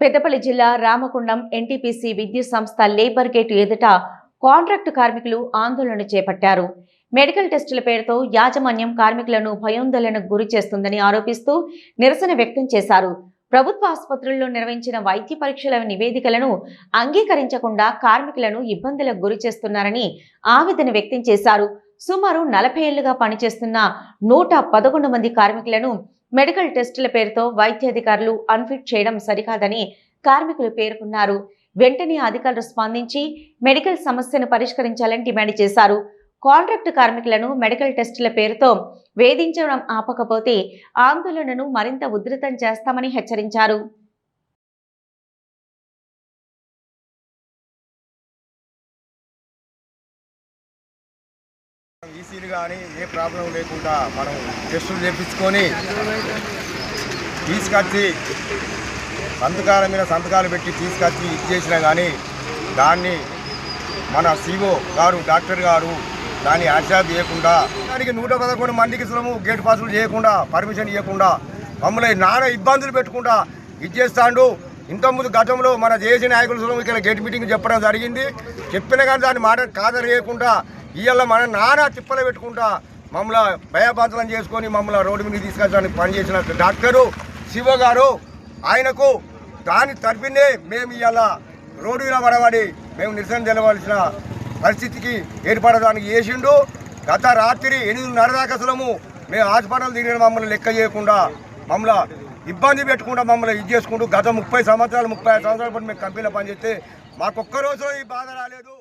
పెద్దపల్లి జిల్లా రామగుండం ఎన్టీపీసీ విద్యుత్ సంస్థ లేబర్ గేటు ఎదుట కాంట్రాక్టు కార్మికులు ఆందోళన చేపట్టారు. మెడికల్ టెస్టుల పేరుతో యాజమాన్యం కార్మికులను భయోందోళనకు గురి చేస్తుందని ఆరోపిస్తూ నిరసన వ్యక్తం చేశారు. ప్రభుత్వ ఆసుపత్రుల్లో నిర్వహించిన వైద్య పరీక్షల నివేదికలను అంగీకరించకుండా కార్మికులను ఇబ్బందులకు గురి చేస్తున్నారని ఆవేదన వ్యక్తం చేశారు. సుమారు 40 ఏళ్లుగా పనిచేస్తున్న 111 మంది కార్మికులను మెడికల్ టెస్టుల పేరుతో వైద్యాధికారులు అన్ఫిట్ చేయడం సరికాదని కార్మికులు పేర్కొన్నారు. వెంటనే అధికారులు స్పందించి మెడికల్ సమస్యను పరిష్కరించాలని డిమాండ్ చేశారు. కాంట్రాక్టు కార్మికులను మెడికల్ టెస్టుల పేరుతో వేధించడం ఆపకపోతే ఆందోళనను మరింత ఉధృతం చేస్తామని హెచ్చరించారు. ఈసీలు కానీ ఏ ప్రాబ్లం లేకుండా మనం టెస్టులు చేయించుకొని తీసుకొచ్చి సంతకాల మీద సంతకాలు పెట్టి తీసుకొచ్చి ఇచ్చేసినా కానీ దాన్ని మన సిఓ గారు డాక్టర్ గారు దాన్ని యాక్సెప్ట్ చేయకుండా దానికి 111 మందికి గేట్ పాసులు చేయకుండా పర్మిషన్ ఇవ్వకుండా మమ్మల్ని నానా ఇబ్బందులు పెట్టుకుంటా ఇచ్చేస్తాడు. ఇంతకుముందు గతంలో మన జేఏసీ నాయకులు ఇక్కడ గేట్ మీటింగ్ చెప్పడం జరిగింది. చెప్పినా కానీ దాన్ని మాట ఖాతరు చేయకుండా ఇవాళ మన నానా తిప్పలు పెట్టుకుంటా మమ్మల్ని భయభ్రాంతులను చేసుకొని మమ్మల్ని రోడ్డు మీద తీసుకొచ్చడానికి పనిచేసిన డాక్టరు శివ గారు ఆయనకు దాని తరపునే మేము ఇవాళ రోడ్డు మీద పడబడి మేము నిరసన తెలవలసిన పరిస్థితికి ఏర్పడడానికి చేసిండు. గత రాత్రి 8:30 దాకా మేము హాస్పిటల్ తిరిగిన మమ్మల్ని లెక్క చేయకుండా మమ్మల్ని ఇబ్బంది పెట్టుకుంటా మమ్మల్ని ఇది చేసుకుంటూ గత 30 సంవత్సరాలు 35 సంవత్సరాల పాటు మేము కంపెనీలో పనిచేస్తే మాకొక్క రోజు ఈ బాధ రాలేదు.